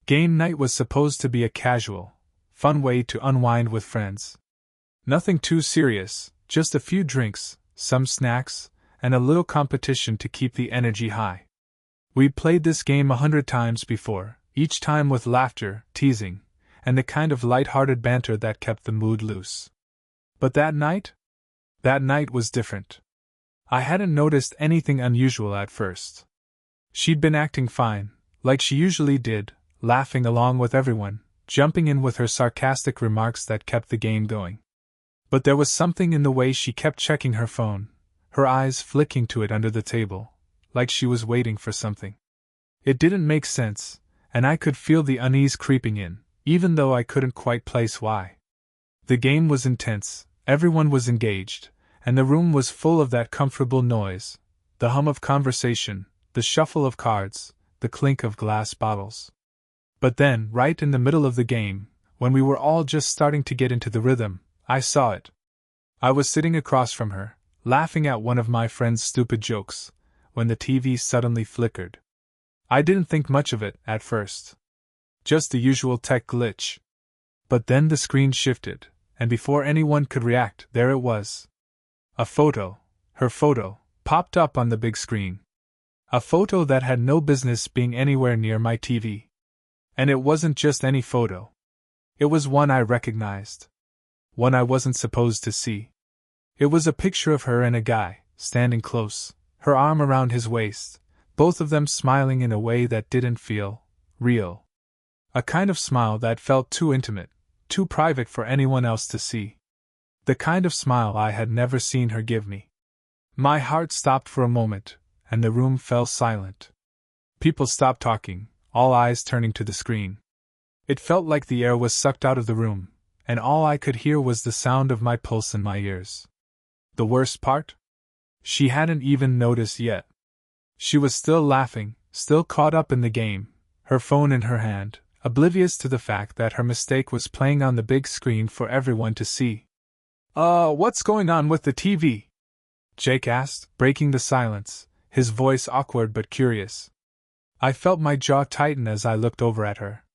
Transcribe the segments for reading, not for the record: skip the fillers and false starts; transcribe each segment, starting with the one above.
Game night was supposed to be a casual, fun way to unwind with friends. Nothing too serious, just a few drinks, some snacks, and a little competition to keep the energy high. We'd played this game 100 times before, each time with laughter, teasing, and the kind of light-hearted banter that kept the mood loose. But that night? That night was different. I hadn't noticed anything unusual at first. She'd been acting fine, like she usually did, laughing along with everyone, jumping in with her sarcastic remarks that kept the game going. But there was something in the way she kept checking her phone, her eyes flicking to it under the table, like she was waiting for something. It didn't make sense, and I could feel the unease creeping in, even though I couldn't quite place why. The game was intense, everyone was engaged, and the room was full of that comfortable noise, the hum of conversation, the shuffle of cards, the clink of glass bottles. But then, right in the middle of the game, when we were all just starting to get into the rhythm, I saw it. I was sitting across from her, laughing at one of my friend's stupid jokes, when the TV suddenly flickered. I didn't think much of it at first. Just the usual tech glitch. But then the screen shifted, and before anyone could react, there it was. A photo, her photo, popped up on the big screen. A photo that had no business being anywhere near my TV. And it wasn't just any photo. It was one I recognized. One I wasn't supposed to see. It was a picture of her and a guy, standing close, her arm around his waist, both of them smiling in a way that didn't feel real. A kind of smile that felt too intimate, too private for anyone else to see. The kind of smile I had never seen her give me. My heart stopped for a moment, and the room fell silent. People stopped talking, all eyes turning to the screen. It felt like the air was sucked out of the room, and all I could hear was the sound of my pulse in my ears. The worst part? She hadn't even noticed yet. She was still laughing, still caught up in the game, her phone in her hand, oblivious to the fact that her mistake was playing on the big screen for everyone to see. What's going on with the TV?" Jake asked, breaking the silence, his voice awkward but curious. I felt my jaw tighten as I looked over at her.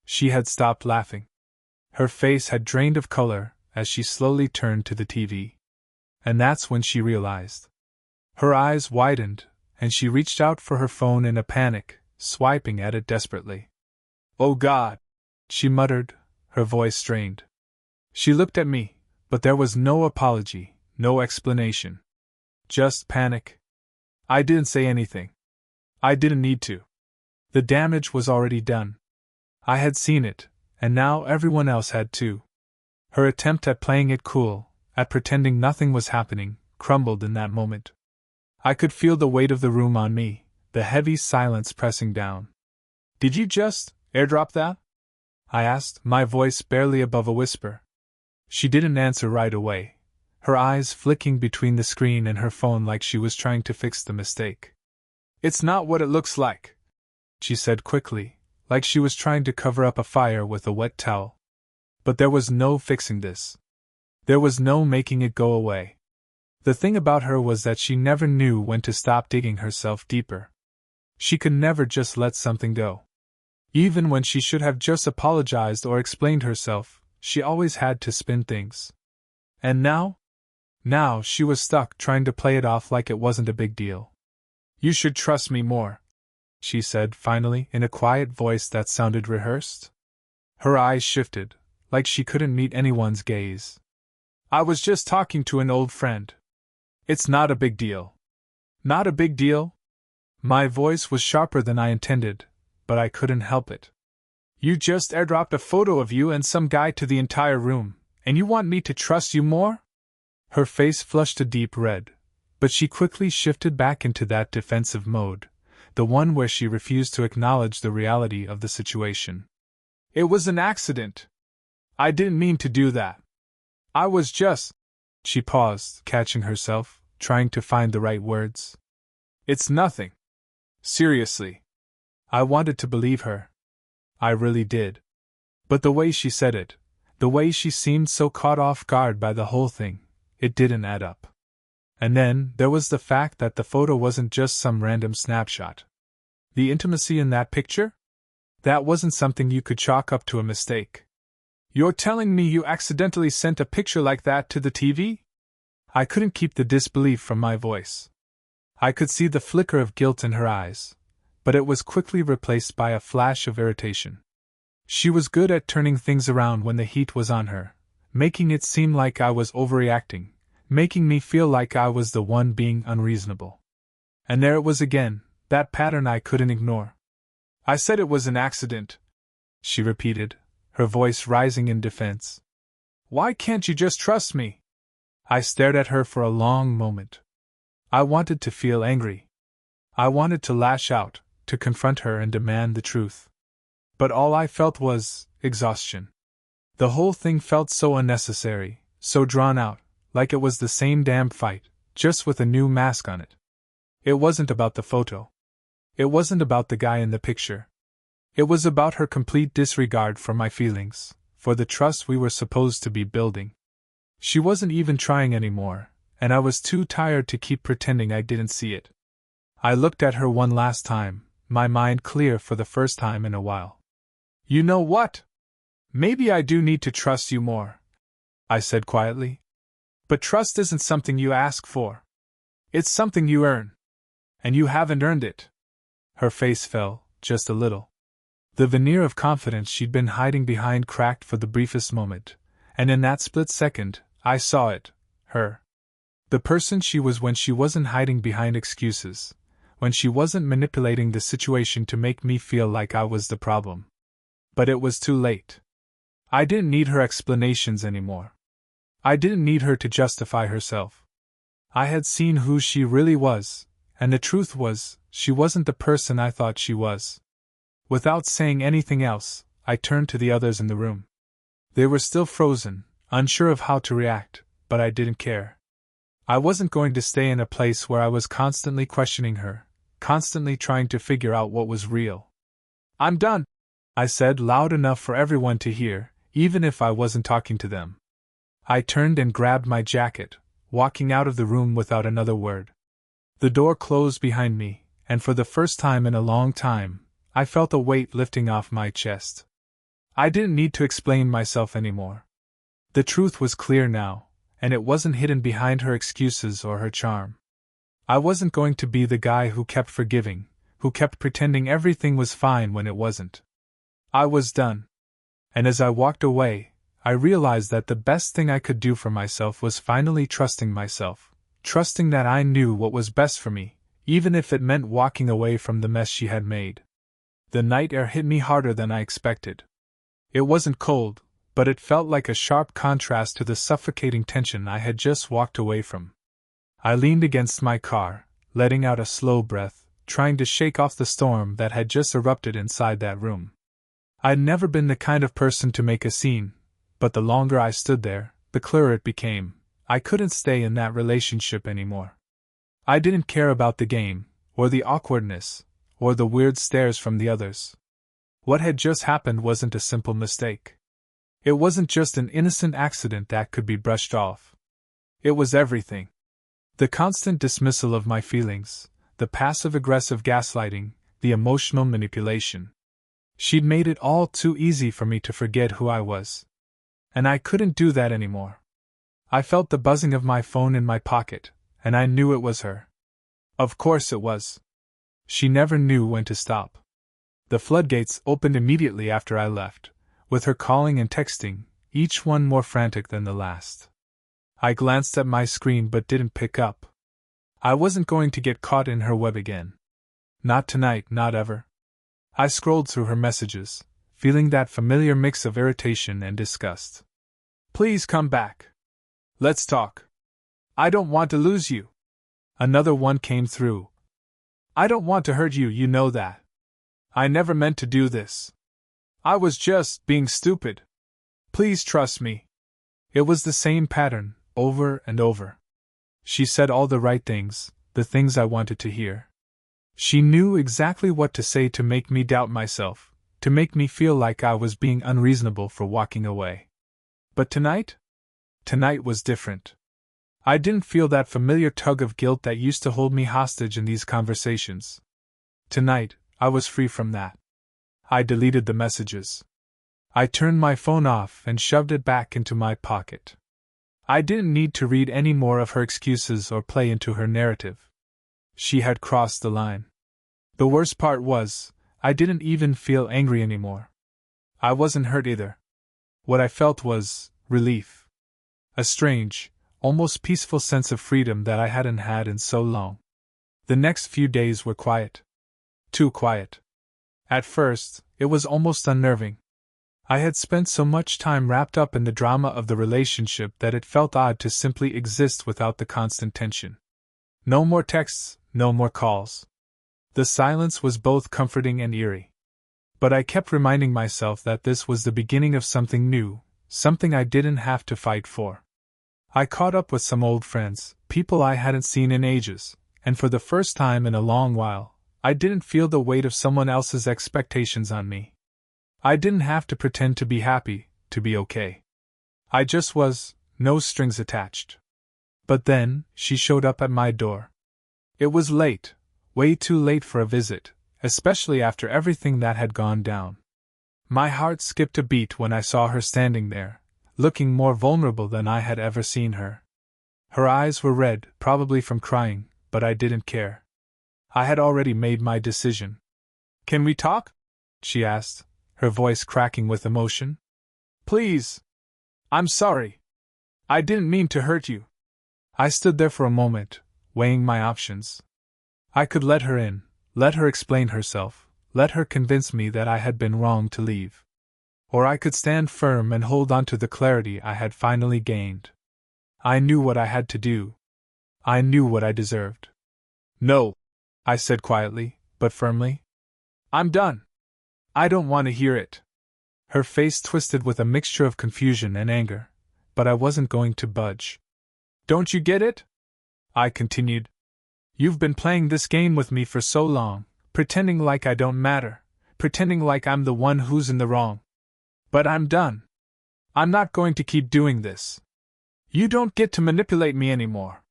She had stopped laughing. Her face had drained of color as she slowly turned to the TV. And that's when she realized. Her eyes widened, and she reached out for her phone in a panic, swiping at it desperately. "Oh God!" she muttered, her voice strained. She looked at me, but there was no apology, no explanation. Just panic. I didn't say anything. I didn't need to. The damage was already done. I had seen it, and now everyone else had too. Her attempt at playing it cool, at pretending nothing was happening, crumbled in that moment. I could feel the weight of the room on me, the heavy silence pressing down. "Did you just airdrop that?" I asked, my voice barely above a whisper. She didn't answer right away, her eyes flicking between the screen and her phone like she was trying to fix the mistake. "It's not what it looks like," she said quickly, like she was trying to cover up a fire with a wet towel. But there was no fixing this. There was no making it go away. The thing about her was that she never knew when to stop digging herself deeper. She could never just let something go. Even when she should have just apologized or explained herself, she always had to spin things. And now? Now she was stuck trying to play it off like it wasn't a big deal. "You should trust me more," she said finally in a quiet voice that sounded rehearsed. Her eyes shifted, like she couldn't meet anyone's gaze. "I was just talking to an old friend. It's not a big deal." "Not a big deal?" My voice was sharper than I intended, but I couldn't help it. "You just airdropped a photo of you and some guy to the entire room, and you want me to trust you more?" Her face flushed a deep red, but she quickly shifted back into that defensive mode, the one where she refused to acknowledge the reality of the situation. "It was an accident. I didn't mean to do that. I was just—" She paused, catching herself, trying to find the right words. "It's nothing. Seriously." I wanted to believe her. I really did. But the way she said it, the way she seemed so caught off guard by the whole thing, it didn't add up. And then there was the fact that the photo wasn't just some random snapshot. The intimacy in that picture? That wasn't something you could chalk up to a mistake. You're telling me you accidentally sent a picture like that to the TV? I couldn't keep the disbelief from my voice. I could see the flicker of guilt in her eyes, but it was quickly replaced by a flash of irritation. She was good at turning things around when the heat was on her, making it seem like I was overreacting, making me feel like I was the one being unreasonable. And there it was again, that pattern I couldn't ignore. I said it was an accident, she repeated, her voice rising in defense. Why can't you just trust me? I stared at her for a long moment. I wanted to feel angry. I wanted to lash out, to confront her and demand the truth. But all I felt was exhaustion. The whole thing felt so unnecessary, so drawn out, like it was the same damn fight, just with a new mask on it. It wasn't about the photo. It wasn't about the guy in the picture. It was about her complete disregard for my feelings, for the trust we were supposed to be building. She wasn't even trying anymore, and I was too tired to keep pretending I didn't see it. I looked at her one last time, my mind clear for the first time in a while. You know what? Maybe I do need to trust you more, I said quietly. But trust isn't something you ask for. It's something you earn. And you haven't earned it. Her face fell, just a little. The veneer of confidence she'd been hiding behind cracked for the briefest moment, and in that split second, I saw it, her. The person she was when she wasn't hiding behind excuses, when she wasn't manipulating the situation to make me feel like I was the problem. But it was too late. I didn't need her explanations anymore. I didn't need her to justify herself. I had seen who she really was, and the truth was, she wasn't the person I thought she was. Without saying anything else, I turned to the others in the room. They were still frozen, unsure of how to react, but I didn't care. I wasn't going to stay in a place where I was constantly questioning her, constantly trying to figure out what was real. I'm done, I said loud enough for everyone to hear, even if I wasn't talking to them. I turned and grabbed my jacket, walking out of the room without another word. The door closed behind me, and for the first time in a long time, I felt a weight lifting off my chest. I didn't need to explain myself anymore. The truth was clear now, and it wasn't hidden behind her excuses or her charm. I wasn't going to be the guy who kept forgiving, who kept pretending everything was fine when it wasn't. I was done. And as I walked away, I realized that the best thing I could do for myself was finally trusting myself, trusting that I knew what was best for me, even if it meant walking away from the mess she had made. The night air hit me harder than I expected. It wasn't cold, but it felt like a sharp contrast to the suffocating tension I had just walked away from. I leaned against my car, letting out a slow breath, trying to shake off the storm that had just erupted inside that room. I'd never been the kind of person to make a scene, but the longer I stood there, the clearer it became. I couldn't stay in that relationship anymore. I didn't care about the game, or the awkwardness, or the weird stares from the others. What had just happened wasn't a simple mistake. It wasn't just an innocent accident that could be brushed off. It was everything. The constant dismissal of my feelings, the passive-aggressive gaslighting, the emotional manipulation. She'd made it all too easy for me to forget who I was. And I couldn't do that anymore. I felt the buzzing of my phone in my pocket, and I knew it was her. Of course it was. She never knew when to stop. The floodgates opened immediately after I left, with her calling and texting, each one more frantic than the last. I glanced at my screen but didn't pick up. I wasn't going to get caught in her web again. Not tonight, not ever. I scrolled through her messages, feeling that familiar mix of irritation and disgust. Please come back. Let's talk. I don't want to lose you. Another one came through. I don't want to hurt you, you know that. I never meant to do this. I was just being stupid. Please trust me. It was the same pattern, over and over. She said all the right things, the things I wanted to hear. She knew exactly what to say to make me doubt myself, to make me feel like I was being unreasonable for walking away. But tonight? Tonight was different. I didn't feel that familiar tug of guilt that used to hold me hostage in these conversations. Tonight, I was free from that. I deleted the messages. I turned my phone off and shoved it back into my pocket. I didn't need to read any more of her excuses or play into her narrative. She had crossed the line. The worst part was, I didn't even feel angry anymore. I wasn't hurt either. What I felt was relief. A strange, almost peaceful sense of freedom that I hadn't had in so long. The next few days were quiet. Too quiet. At first, it was almost unnerving. I had spent so much time wrapped up in the drama of the relationship that it felt odd to simply exist without the constant tension. No more texts, no more calls. The silence was both comforting and eerie. But I kept reminding myself that this was the beginning of something new, something I didn't have to fight for. I caught up with some old friends, people I hadn't seen in ages, and for the first time in a long while, I didn't feel the weight of someone else's expectations on me. I didn't have to pretend to be happy, to be okay. I just was, no strings attached. But then, she showed up at my door. It was late, way too late for a visit, especially after everything that had gone down. My heart skipped a beat when I saw her standing there, looking more vulnerable than I had ever seen her. Her eyes were red, probably from crying, but I didn't care. I had already made my decision. "Can we talk?" she asked, her voice cracking with emotion. "Please. I'm sorry. I didn't mean to hurt you." I stood there for a moment, weighing my options. I could let her in, let her explain herself, let her convince me that I had been wrong to leave. Or I could stand firm and hold on to the clarity I had finally gained. I knew what I had to do. I knew what I deserved. "No," I said quietly, but firmly. "I'm done. I don't want to hear it." Her face twisted with a mixture of confusion and anger, but I wasn't going to budge. "Don't you get it?" I continued. "You've been playing this game with me for so long, pretending like I don't matter, pretending like I'm the one who's in the wrong. But I'm done. I'm not going to keep doing this. You don't get to manipulate me anymore."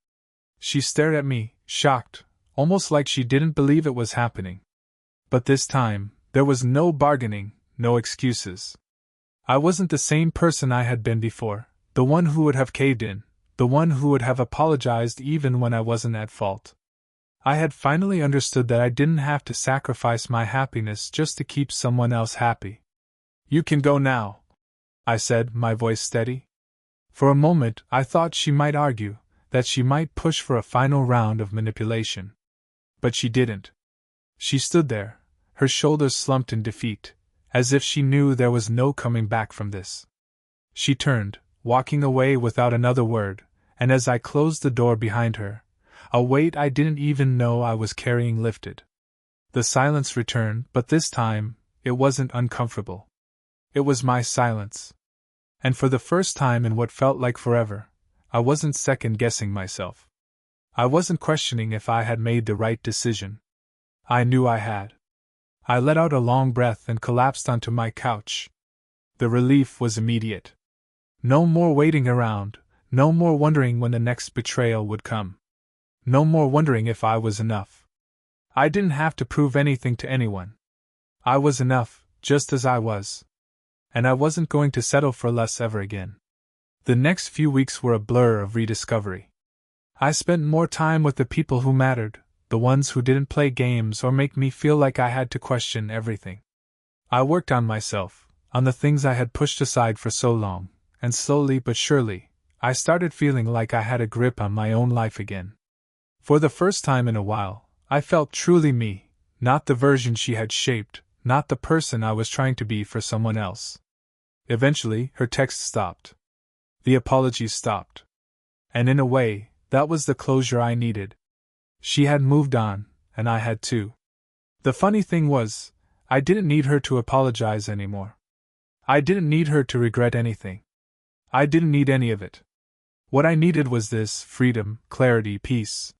She stared at me, shocked, almost like she didn't believe it was happening. But this time, there was no bargaining, no excuses. I wasn't the same person I had been before, the one who would have caved in, the one who would have apologized even when I wasn't at fault. I had finally understood that I didn't have to sacrifice my happiness just to keep someone else happy. "You can go now," I said, my voice steady. For a moment, I thought she might argue, that she might push for a final round of manipulation. But she didn't. She stood there, her shoulders slumped in defeat, as if she knew there was no coming back from this. She turned, walking away without another word, and as I closed the door behind her, a weight I didn't even know I was carrying lifted. The silence returned, but this time, it wasn't uncomfortable. It was my silence. And for the first time in what felt like forever, I wasn't second-guessing myself. I wasn't questioning if I had made the right decision. I knew I had. I let out a long breath and collapsed onto my couch. The relief was immediate. No more waiting around, no more wondering when the next betrayal would come. No more wondering if I was enough. I didn't have to prove anything to anyone. I was enough, just as I was. And I wasn't going to settle for less ever again. The next few weeks were a blur of rediscovery. I spent more time with the people who mattered, the ones who didn't play games or make me feel like I had to question everything. I worked on myself, on the things I had pushed aside for so long, and slowly but surely, I started feeling like I had a grip on my own life again. For the first time in a while, I felt truly me, not the version she had shaped, not the person I was trying to be for someone else. Eventually, her texts stopped. The apologies stopped. And in a way, that was the closure I needed. She had moved on, and I had too. The funny thing was, I didn't need her to apologize anymore. I didn't need her to regret anything. I didn't need any of it. What I needed was this: freedom, clarity, peace.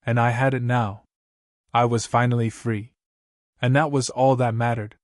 And I had it now. I was finally free. And that was all that mattered.